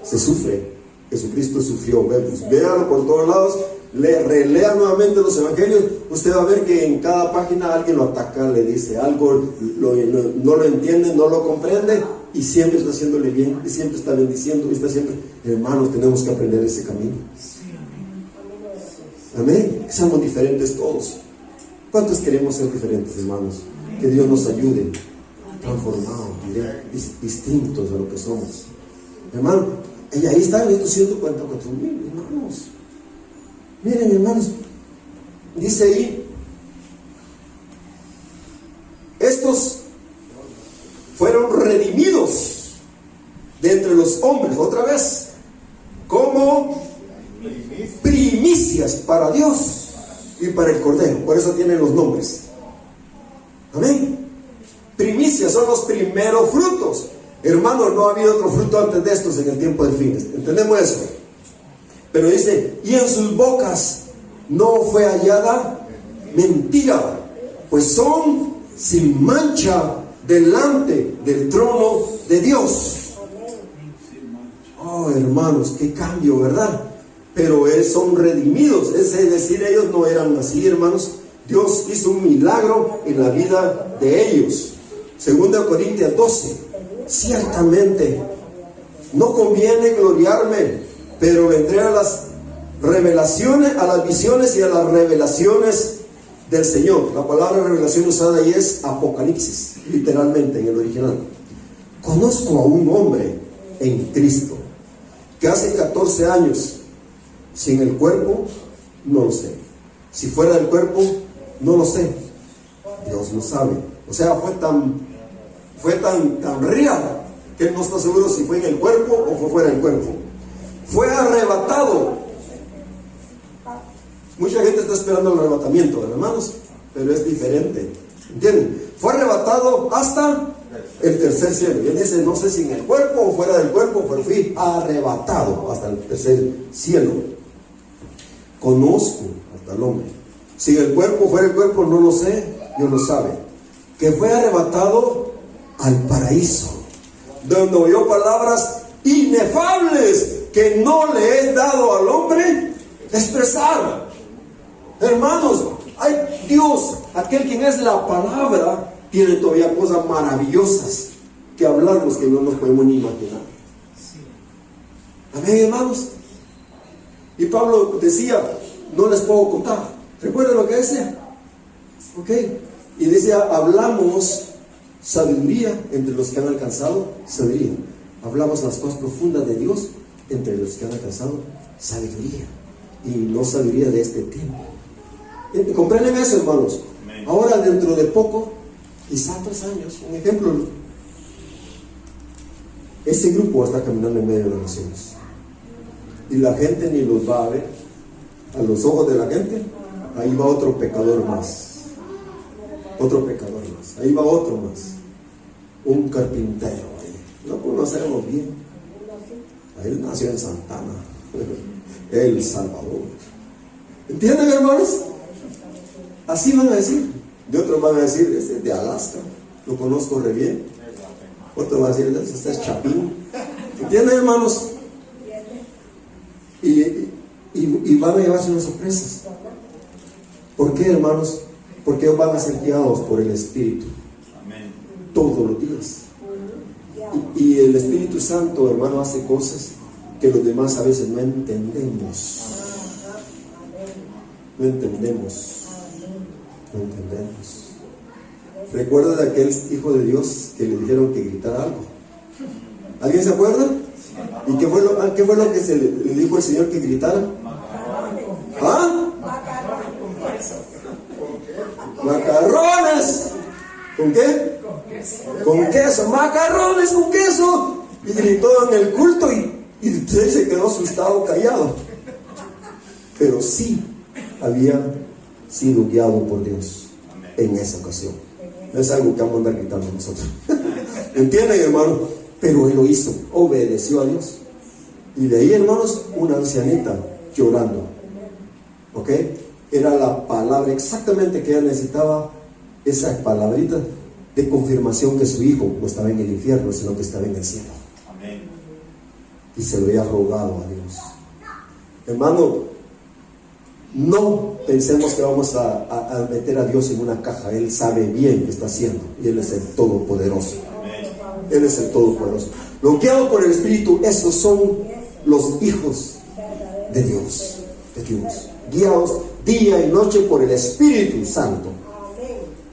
Se sufre, Jesucristo sufrió. Véanlo por todos lados, relea nuevamente los evangelios. Usted va a ver que en cada página alguien lo ataca, le dice algo, no lo entiende, no lo comprende, y siempre está haciéndole bien, y siempre está bendiciendo, y está siempre. Hermanos, tenemos que aprender ese camino. Amén. Que seamos diferentes todos. ¿Cuántos queremos ser diferentes, hermanos? Que Dios nos ayude, transformados, distintos de lo que somos. Hermano, y ahí están estos 144,000 hermanos. Miren, hermanos, dice ahí, estos fueron redimidos de entre los hombres, otra vez, como primicias para Dios y para el Cordero. Por eso tienen los nombres. Amén. Primicias son los primeros frutos. Hermanos, no ha habido otro fruto antes de estos en el tiempo del fin. ¿Entendemos eso? Pero dice, y en sus bocas no fue hallada mentira, pues son sin mancha delante del trono de Dios. Oh, hermanos, qué cambio, ¿verdad? Pero son redimidos, es decir, ellos no eran así, hermanos. Dios hizo un milagro en la vida de ellos. 2 Corintios 12. Ciertamente no conviene gloriarme, pero vendré a las revelaciones, a las visiones y a las revelaciones del Señor. La palabra revelación usada ahí es Apocalipsis, literalmente en el original. Conozco a un hombre en Cristo que hace 14 años, sin el cuerpo, no lo sé. Si fuera del cuerpo, no lo sé. Dios lo sabe. O sea, fue tan real que él no está seguro si fue en el cuerpo o fue fuera del cuerpo. Fue arrebatado. Mucha gente está esperando el arrebatamiento, hermanos, pero es diferente. ¿Entienden? Fue arrebatado hasta el tercer cielo. Y él dice, no sé si en el cuerpo o fuera del cuerpo, pero fui arrebatado hasta el tercer cielo. Conozco hasta el hombre. Si en el cuerpo o fuera del cuerpo, no lo sé, Dios lo sabe. Que fue arrebatado al paraíso, donde oyó palabras inefables que no le es dado al hombre expresar. Hermanos, hay Dios, aquel quien es la palabra, tiene todavía cosas maravillosas que hablarnos que no nos podemos ni imaginar. Amén, hermanos. Y Pablo decía, no les puedo contar. ¿Recuerdan lo que decía? Ok. Y decía, hablamos sabiduría entre los que han alcanzado sabiduría. Hablamos las cosas profundas de Dios entre los que han alcanzado sabiduría. Y no sabiduría de este tiempo. ¿Comprenden eso, hermanos? Amén. Ahora, dentro de poco, quizá 3 años, un ejemplo, ese grupo está caminando en medio de las naciones. Y la gente ni los va a ver. A los ojos de la gente, ahí va otro pecador más. Otro pecador más. Ahí va otro más. Un carpintero ahí. Lo conocemos bien. Él nació en Santana, El Salvador. ¿Entienden, hermanos? Así van a decir. De otros van a decir, este es de Alaska, lo conozco re bien. Otro va a decir, este es Chapín. ¿Entienden, hermanos? Y van a llevarse unas sorpresas. ¿Por qué, hermanos? Porque ellos van a ser guiados por el Espíritu. Amén. Todos los días. Y el Espíritu Santo, hermano, hace cosas que los demás a veces no entendemos. No entendemos. No entendemos. ¿Recuerda de aquel hijo de Dios que le dijeron que gritara algo? ¿Alguien se acuerda? ¿Y qué fue lo que le dijo el Señor que gritara? ¿Ah? Macarrones. ¿Con qué? Con queso. Macarrones con queso. Y gritó en el culto y usted se quedó asustado, callado. Pero sí había sido guiado por Dios en esa ocasión. No es algo que vamos a andar gritando nosotros. ¿Entienden, hermano? Pero él lo hizo, obedeció a Dios. Y de ahí, hermanos, una ancianita llorando. ¿Ok? Era la palabra exactamente que ella necesitaba, esa palabrita de confirmación que su hijo no estaba en el infierno, sino que estaba en el cielo. Amén. y se lo haya rogado a Dios. Hermano, no pensemos que vamos a meter a Dios en una caja. Él sabe bien qué está haciendo y Él es el Todopoderoso. Él es el Todopoderoso. Los guiados por el Espíritu, esos son los hijos de Dios, guiados día y noche por el Espíritu Santo.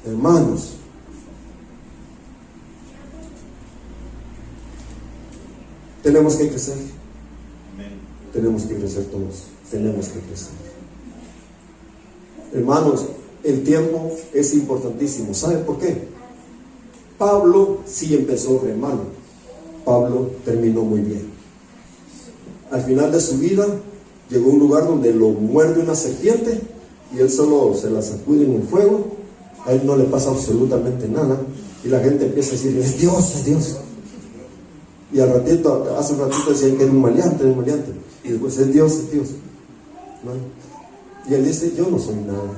Hermanos, tenemos que crecer. Tenemos que crecer todos. Tenemos que crecer. Hermanos, el tiempo es importantísimo. ¿Saben por qué? Pablo sí empezó re mal. Pablo terminó muy bien. Al final de su vida llegó a un lugar donde lo muerde una serpiente y él solo se la sacude en el fuego. A él no le pasa absolutamente nada y la gente empieza a decir: es Dios, es Dios. Y al ratito, hace un ratito decían que era un maleante, y después es Dios, ¿no? Y él dice: yo no soy nada,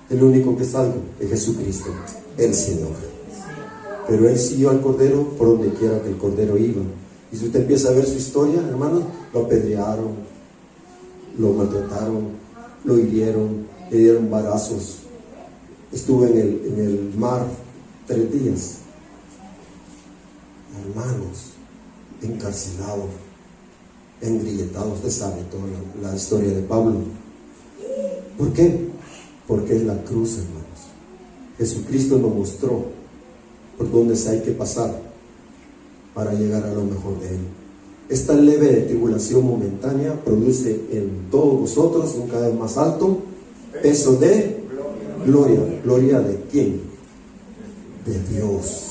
el único que salgo es Jesucristo, el Señor. Pero él siguió al Cordero por donde quiera que el Cordero iba. Y si usted empieza a ver su historia, hermanos, lo apedrearon, lo maltrataron, lo hirieron, le dieron varazos, estuvo en el mar 3 días, hermanos, encarcelado, engrilletado. Usted sabe toda la historia de Pablo. ¿Por qué? Porque es la cruz, hermanos. Jesucristo nos mostró por dónde se hay que pasar para llegar a lo mejor de Él. Esta leve de tribulación momentánea produce en todos vosotros un cada vez más alto peso de gloria. ¿Gloria de quién? De Dios.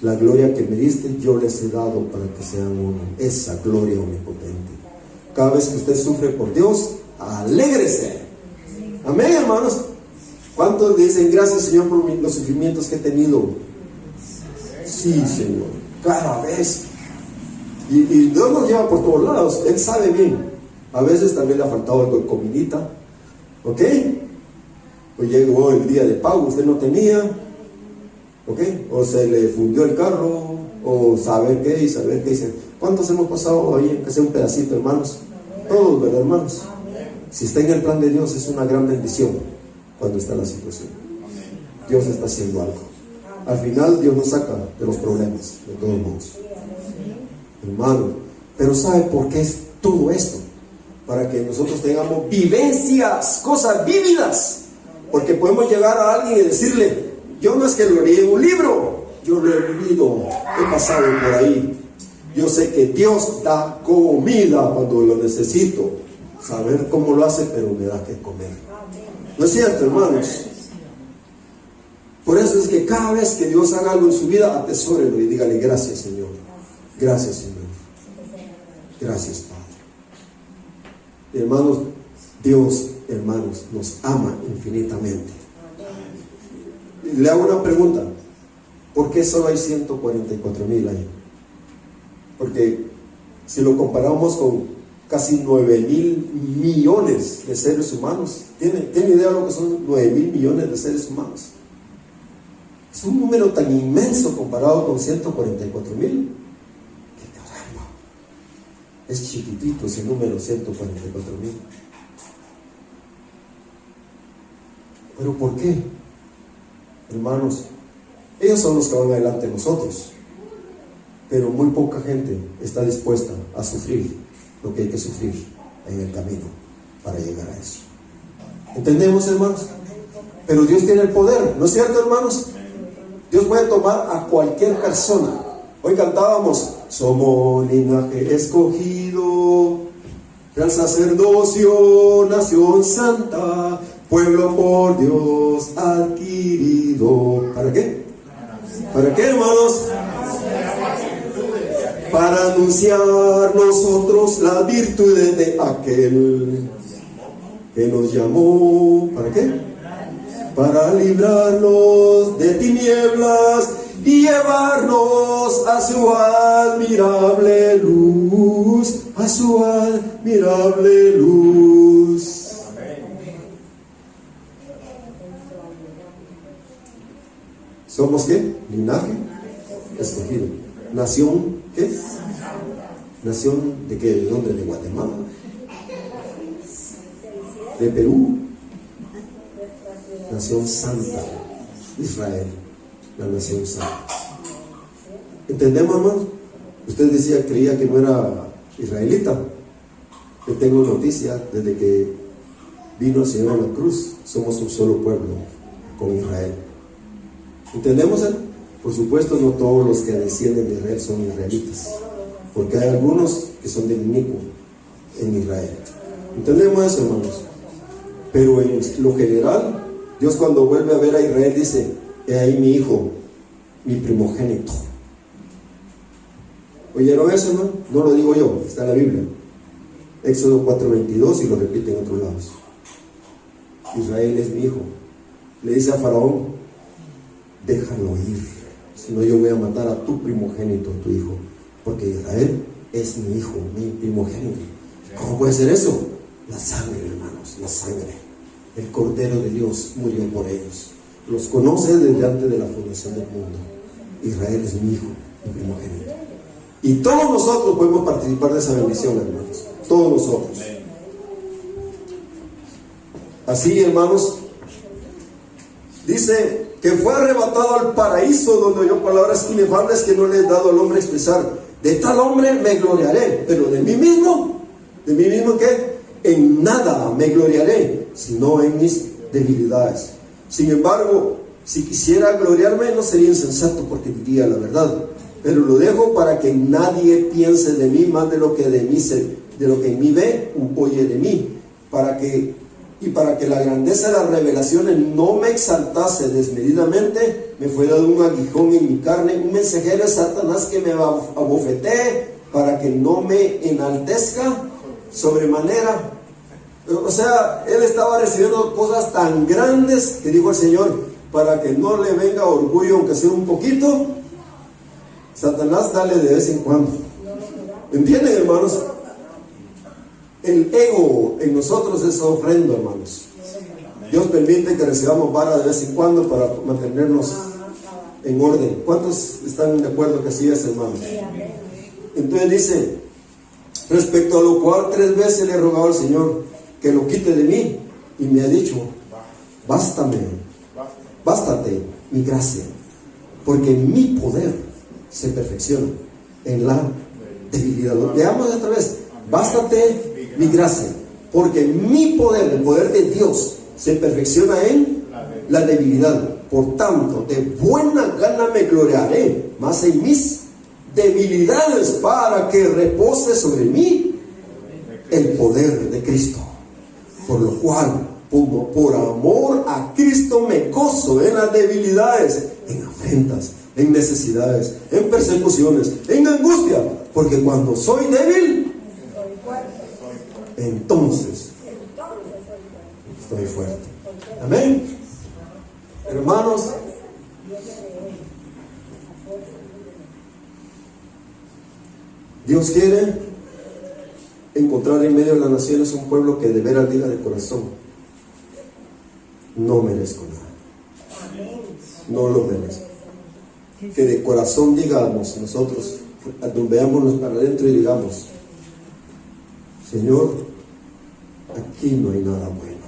La gloria que me diste yo les he dado para que sean uno. Esa gloria omnipotente. Cada vez que usted sufre por Dios, alégrese. Amén, hermanos. ¿Cuántos dicen: gracias, Señor, por los sufrimientos que he tenido? Sí, Señor, cada vez. Y Dios nos lleva por todos lados. Él sabe bien. A veces también le ha faltado algo de comidita. ¿Ok? Pues llegó el día de pago, usted no tenía. ¿Ok? O se le fundió el carro, o saber qué. Dicen: ¿cuántos hemos pasado ahí? Que sea un pedacito, hermanos. Todos, ¿verdad, hermanos? Si está en el plan de Dios, es una gran bendición cuando está en la situación. Dios está haciendo algo. Al final Dios nos saca de los problemas, de todos modos, hermano. Pero ¿sabe por qué es todo esto? Para que nosotros tengamos vivencias, cosas vívidas. Porque podemos llegar a alguien y decirle: yo no es que lo leí en un libro, yo lo he vivido, he pasado por ahí. Yo sé que Dios da comida cuando lo necesito. Saber cómo lo hace, pero me da que comer. ¿No es cierto, hermanos? Por eso es que cada vez que Dios haga algo en su vida, atesórelo y dígale: gracias, Señor. Gracias, Señor. Gracias, Padre. Hermanos, Dios, hermanos, nos ama infinitamente. Le hago una pregunta: ¿por qué solo hay 144,000 ahí? Porque si lo comparamos con casi 9,000 millones de seres humanos, ¿tiene idea de lo que son 9,000 millones de seres humanos? Es un número tan inmenso comparado con 144,000. ¡Qué caramba! Es chiquitito ese número, 144,000. ¿Pero por qué? Hermanos, ellos son los que van adelante de nosotros, pero muy poca gente está dispuesta a sufrir lo que hay que sufrir en el camino para llegar a eso. ¿Entendemos, hermanos? Pero Dios tiene el poder, ¿no es cierto, hermanos? Dios puede tomar a cualquier persona. Hoy cantábamos: somos linaje escogido, real sacerdocio, nación santa, pueblo por Dios adquirido. ¿Para qué? ¿Para qué, hermanos? Para anunciar nosotros las virtudes de aquel que nos llamó. ¿Para qué? Para librarnos de tinieblas y llevarnos a su admirable luz, a su admirable luz. ¿Somos qué? Linaje escogido. Nación, ¿qué? ¿Nación de qué? ¿De dónde? ¿De Guatemala? ¿De Perú? Nación santa, Israel, la nación santa. ¿Entendemos, hermanos? Usted decía, creía que no era israelita. Yo tengo noticia, desde que vino el Señor a la cruz, somos un solo pueblo con Israel. ¿Entendemos? Por supuesto, no todos los que descienden de Israel son israelitas, porque hay algunos que son de inicuo en Israel. ¿Entendemos eso, hermanos? Pero en lo general, Dios cuando vuelve a ver a Israel dice: he ahí mi hijo, mi primogénito. ¿Oyeron eso, hermano? No lo digo yo, está en la Biblia. Éxodo 4:22, y lo repite en otros lados. Israel es mi hijo. Le dice a Faraón: déjalo ir, si no yo voy a matar a tu primogénito, tu hijo, porque Israel es mi hijo, mi primogénito. ¿Cómo puede ser eso? La sangre, hermanos, la sangre. El Cordero de Dios murió por ellos. Los conoce desde antes de la fundación del mundo. Israel es mi hijo, mi primogénito. Y todos nosotros podemos participar de esa bendición, hermanos. Todos nosotros. Así, hermanos, dice que fue arrebatado al paraíso, donde oyó palabras inefables que no le he dado al hombre expresar. De tal hombre me gloriaré, pero de mí mismo ¿qué? En nada me gloriaré, sino en mis debilidades. Sin embargo, si quisiera gloriarme, no sería insensato, porque diría la verdad. Pero lo dejo para que nadie piense de mí más de lo que en mí ve, oye de mí, para que la grandeza de las revelaciones no me exaltase desmedidamente. Me fue dado un aguijón en mi carne, un mensajero de Satanás que me abofetee, para que no me enaltezca sobremanera. O sea, él estaba recibiendo cosas tan grandes que dijo el Señor: para que no le venga orgullo, aunque sea un poquito. Satanás, dale de vez en cuando. ¿Entienden, hermanos? El ego en nosotros es horrendo, hermanos. Dios permite que recibamos vara de vez en cuando para mantenernos en orden. ¿Cuántos están de acuerdo que así es, hermanos? Entonces dice: respecto a lo cual 3 veces le he rogado al Señor que lo quite de mí, y me ha dicho: bástate mi gracia, porque mi poder se perfecciona en la debilidad. Veamos otra vez: bástate mi gracia, porque mi poder, el poder de Dios, se perfecciona en la debilidad. Por tanto, de buena gana me gloriaré más en mis debilidades, para que repose sobre mí el poder de Cristo. Por lo cual, por amor a Cristo, me gozo en las debilidades, en afrentas, en necesidades, en persecuciones, en angustia, porque cuando soy débil, entonces estoy fuerte. Amén. Hermanos, Dios quiere encontrar en medio de las naciones un pueblo que de veras diga de corazón: no merezco nada, no lo merezco. Que de corazón digamos nosotros, veámonos para adentro y digamos: Señor, aquí no hay nada bueno.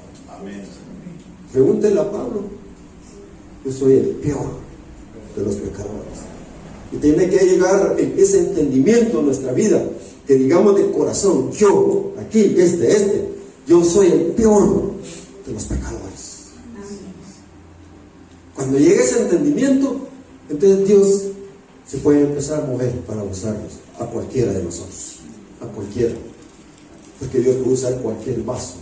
Pregúntele a Pablo: yo soy el peor de los pecadores. Y tiene que llegar ese entendimiento en nuestra vida, que digamos de corazón: yo, aquí, yo soy el peor de los pecadores. Cuando llegue ese entendimiento, entonces Dios se puede empezar a mover para usarnos, a cualquiera de nosotros, a cualquiera, porque Dios puede usar cualquier vaso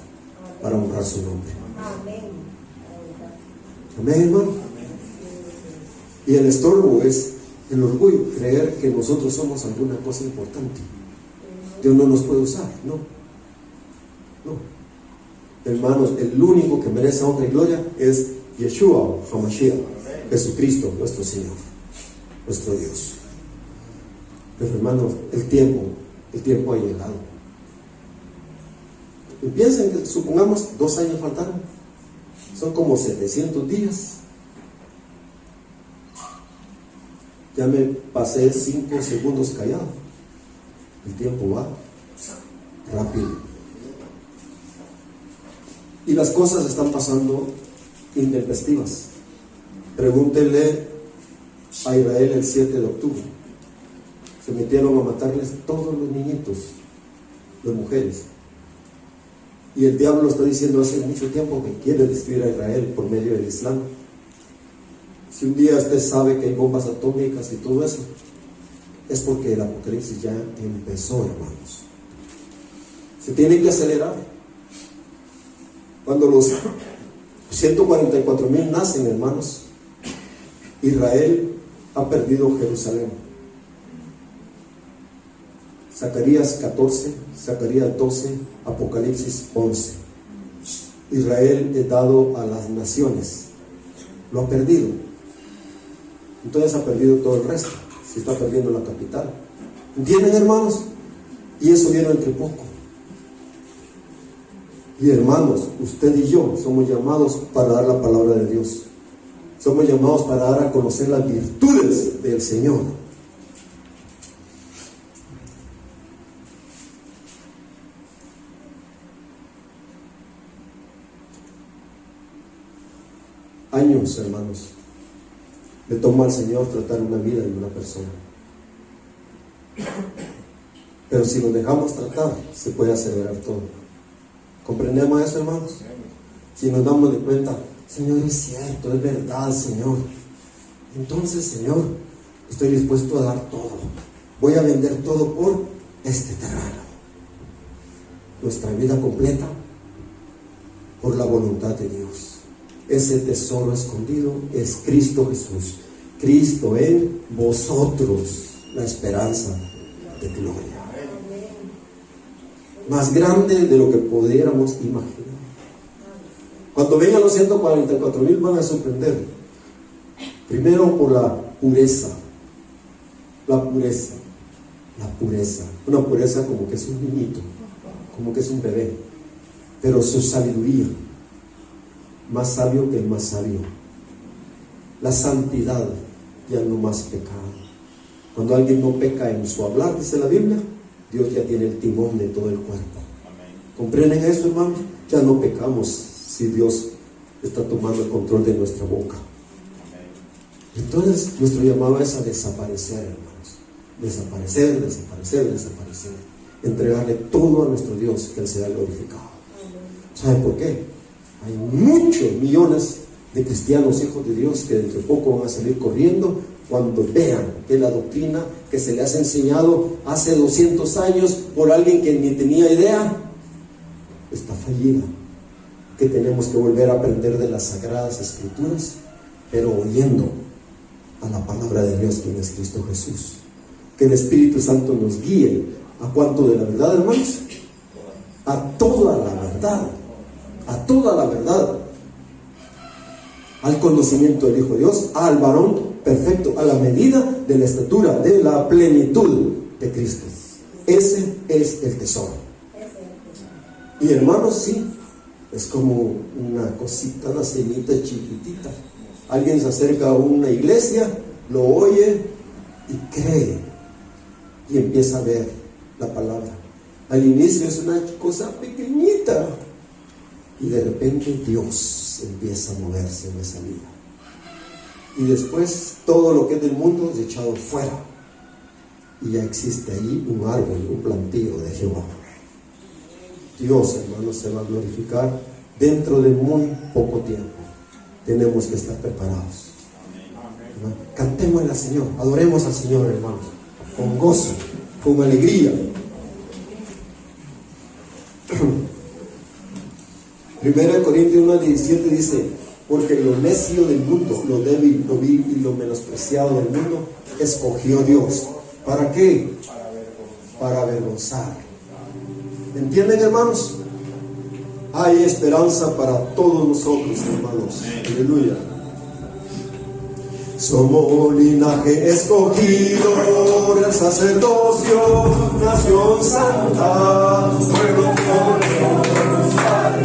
para honrar su nombre. Amén, hermano. Y el estorbo es el orgullo, creer que nosotros somos alguna cosa importante. Dios no nos puede usar, no. Hermanos, el único que merece honra y gloria es Yeshua HaMashiach, Jesucristo, nuestro Señor, nuestro Dios. Pero hermanos, el tiempo ha llegado. Y piensen que, supongamos, 2 años faltaron, son como 700 días. Ya me pasé 5 segundos callado. El tiempo va rápido. Y las cosas están pasando intempestivas. Pregúntenle a Israel el 7 de octubre. Se metieron a matarles todos los niñitos, las mujeres. Y el diablo está diciendo hace mucho tiempo que quiere destruir a Israel por medio del Islam. Si un día usted sabe que hay bombas atómicas y todo eso, es porque el apocalipsis ya empezó, hermanos. Se tiene que acelerar. Cuando los 144,000 nacen, hermanos, Israel ha perdido Jerusalén. Zacarías 14, Zacarías 12, Apocalipsis 11. Israel es dado a las naciones. Lo ha perdido. Entonces ha perdido todo el resto. Se está perdiendo la capital. ¿Entienden, hermanos? Y eso viene entre poco. Y hermanos, usted y yo somos llamados para dar la palabra de Dios. Somos llamados para dar a conocer las virtudes del Señor. Años, hermanos, le toma al Señor tratar una vida de una persona. Pero si nos dejamos tratar, se puede acelerar todo. ¿Comprendemos eso, hermanos? Si nos damos de cuenta, Señor, es cierto, es verdad, Señor. Entonces, Señor, estoy dispuesto a dar todo. Voy a vender todo por este terreno. Nuestra vida completa por la voluntad de Dios. Ese tesoro escondido es Cristo Jesús. Cristo en vosotros, la esperanza de gloria. Más grande de lo que pudiéramos imaginar. Cuando vengan los 144,000 van a sorprender. Primero por la pureza. La pureza. La pureza. Una pureza como que es un niñito, como que es un bebé. Pero su sabiduría, más sabio que el más sabio. La santidad, ya no más pecado. Cuando alguien no peca en su hablar, dice la Biblia, Dios ya tiene el timón de todo el cuerpo. ¿Comprenden eso, hermanos? Ya no pecamos si Dios está tomando el control de nuestra boca. Entonces, nuestro llamado es a desaparecer, hermanos. Desaparecer, desaparecer, desaparecer. Entregarle todo a nuestro Dios, que Él sea glorificado. ¿Sabe por qué? Hay muchos millones de cristianos, hijos de Dios, que dentro de poco van a salir corriendo cuando vean que la doctrina que se les ha enseñado hace 200 años por alguien que ni tenía idea, está fallida. Que tenemos que volver a aprender de las Sagradas Escrituras, pero oyendo a la palabra de Dios, quien es Cristo Jesús. Que el Espíritu Santo nos guíe a cuánto de la verdad, hermanos, a toda la verdad, a toda la verdad, al conocimiento del Hijo de Dios, al varón perfecto, a la medida de la estatura, de la plenitud de Cristo. Ese es el tesoro. Y hermanos, sí, es como una cosita, una semita chiquitita. Alguien se acerca a una iglesia, lo oye y cree y empieza a ver la palabra. Al inicio es una cosa pequeñita y de repente Dios empieza a moverse en esa vida. Y después todo lo que es del mundo es echado fuera y ya existe ahí un árbol, un plantío de Jehová. Dios, hermanos, se va a glorificar dentro de muy poco tiempo. Tenemos que estar preparados. Cantémosle al Señor, adoremos al Señor, hermanos, con gozo, con alegría. 1 Corintios 1:17 dice: porque lo necio del mundo, lo débil, lo vil y lo menospreciado del mundo, escogió Dios. ¿Para qué? Para avergonzar. ¿Entienden, hermanos? Hay esperanza para todos nosotros, hermanos. Aleluya. Somos linaje escogido del sacerdocio, nación santa, pueblo glorioso, para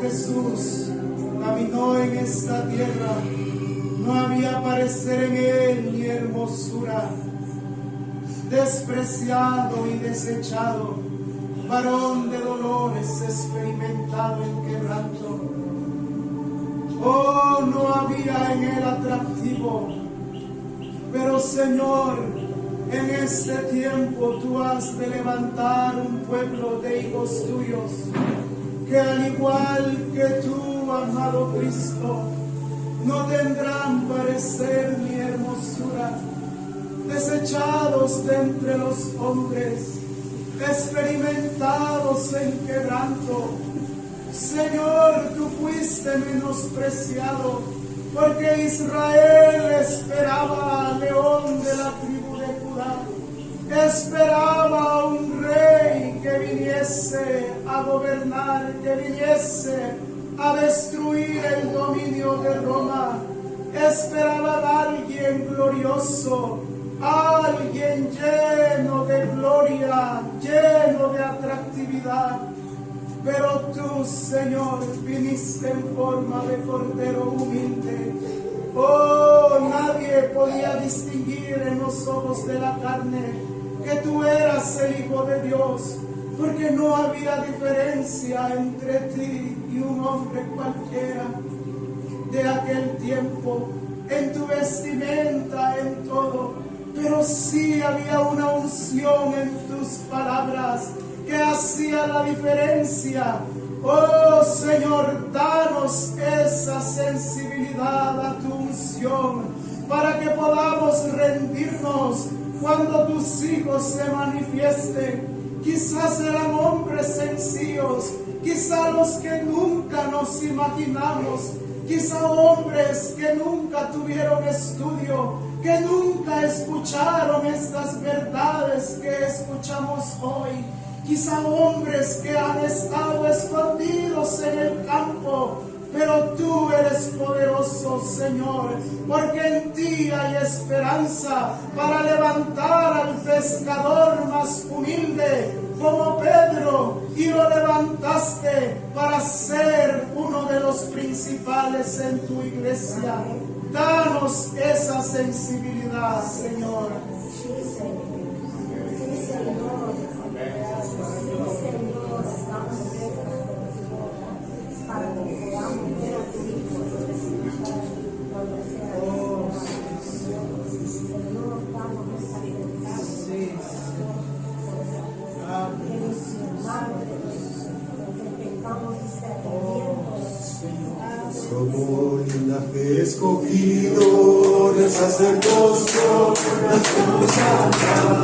Jesús caminó en esta tierra, no había parecer en él ni hermosura, despreciado y desechado, varón de dolores, experimentado en quebranto. Oh, no había en él atractivo, pero Señor, en este tiempo tú has de levantar un pueblo de hijos tuyos, que al igual que tú, amado Cristo, no tendrán parecer ni hermosura, desechados de entre los hombres, experimentados en quebranto. Señor, tú fuiste menospreciado, porque Israel esperaba al león de la tribu de Judá, esperaba a un rey que viniese a gobernar, que viniese a destruir el dominio de Roma. Esperaba a alguien glorioso, a alguien lleno de gloria, lleno de atractividad. Pero tú, Señor, viniste en forma de cordero humilde. Oh, nadie podía distinguir en los ojos de la carne que tú eras el Hijo de Dios, porque no había diferencia entre ti y un hombre cualquiera de aquel tiempo, en tu vestimenta, en todo. Pero sí había una unción en tus palabras que hacía la diferencia. Oh Señor, danos esa sensibilidad a tu unción, para que podamos rendirnos cuando tus hijos se manifiesten. Quizás serán hombres sencillos, quizás los que nunca nos imaginamos, quizás hombres que nunca tuvieron estudio, que nunca escucharon estas verdades que escuchamos hoy. Quizá hombres que han estado escondidos en el campo, pero tú eres poderoso, Señor, porque en ti hay esperanza para levantar al pescador más humilde como Pedro, y lo levantaste para ser uno de los principales en tu iglesia. Danos esa sensibilidad, Señor. Sí, Señor. Sí, Señor. Para que podamos ver a ti, Somos linaje escogido del sacerdocio, nación santa.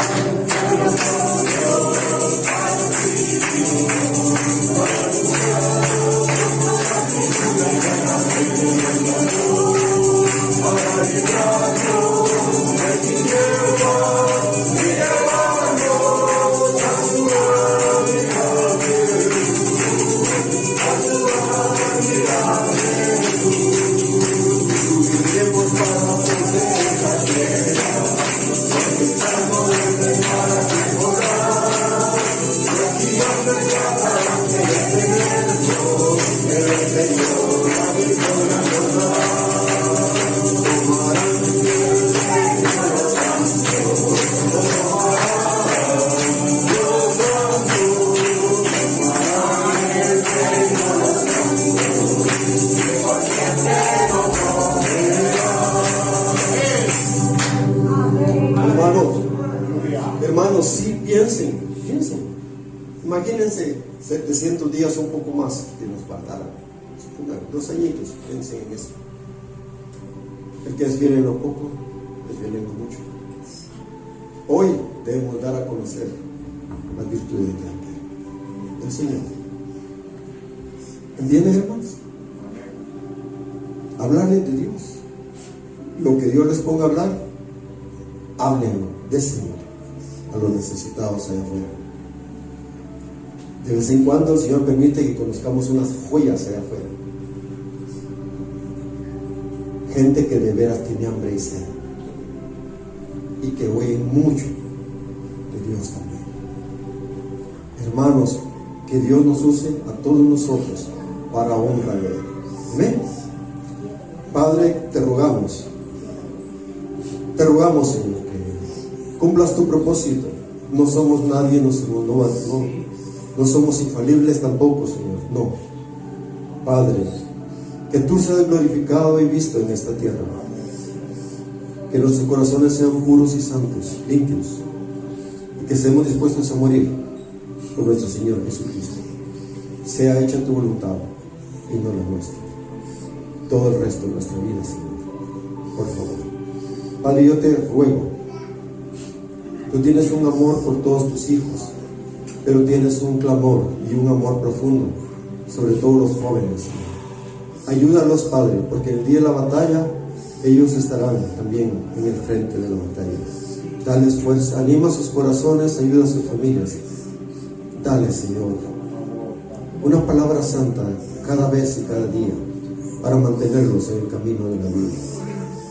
Hermanos, sí, piensen. Imagínense 700 días o un poco más que nos faltaran. 2 añitos, piensen en eso. El que es fiel en lo poco, es fiel en lo mucho. Hoy debemos dar a conocer las virtudes del Señor. ¿Entienden, hermanos? Hablarles de Dios. Lo que Dios les ponga a hablar, háblenlo del Señor a los necesitados allá afuera. De vez en cuando el Señor permite que conozcamos unas joyas allá afuera. Gente que de veras tiene hambre y sed y que oyen mucho de Dios también. Hermanos, que Dios nos use a todos nosotros para honra de Él. Amén. Padre, te rogamos, Señor, que cumplas tu propósito. No somos nadie, no somos infalibles tampoco, Señor. No. Padre, que tú seas glorificado y visto en esta tierra. Que nuestros corazones sean puros y santos, limpios, y que estemos dispuestos a morir por nuestro Señor Jesucristo. Sea hecha tu voluntad y no la nuestra. Todo el resto de nuestra vida, Señor. Por favor. Padre, yo te ruego. Tú tienes un amor por todos tus hijos, pero tienes un clamor y un amor profundo sobre todos los jóvenes. Ayúdalos, Padre, porque el día de la batalla ellos estarán también en el frente de la batalla. Dales fuerza, anima sus corazones, ayuda a sus familias. Dale, Señor, una palabra santa cada vez y cada día para mantenerlos en el camino de la vida.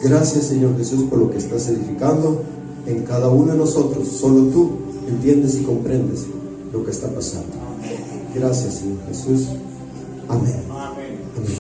Gracias, Señor Jesús, por lo que estás edificando en cada uno de nosotros. Solo tú entiendes y comprendes lo que está pasando. Gracias, Señor Jesús. Amén. Amén.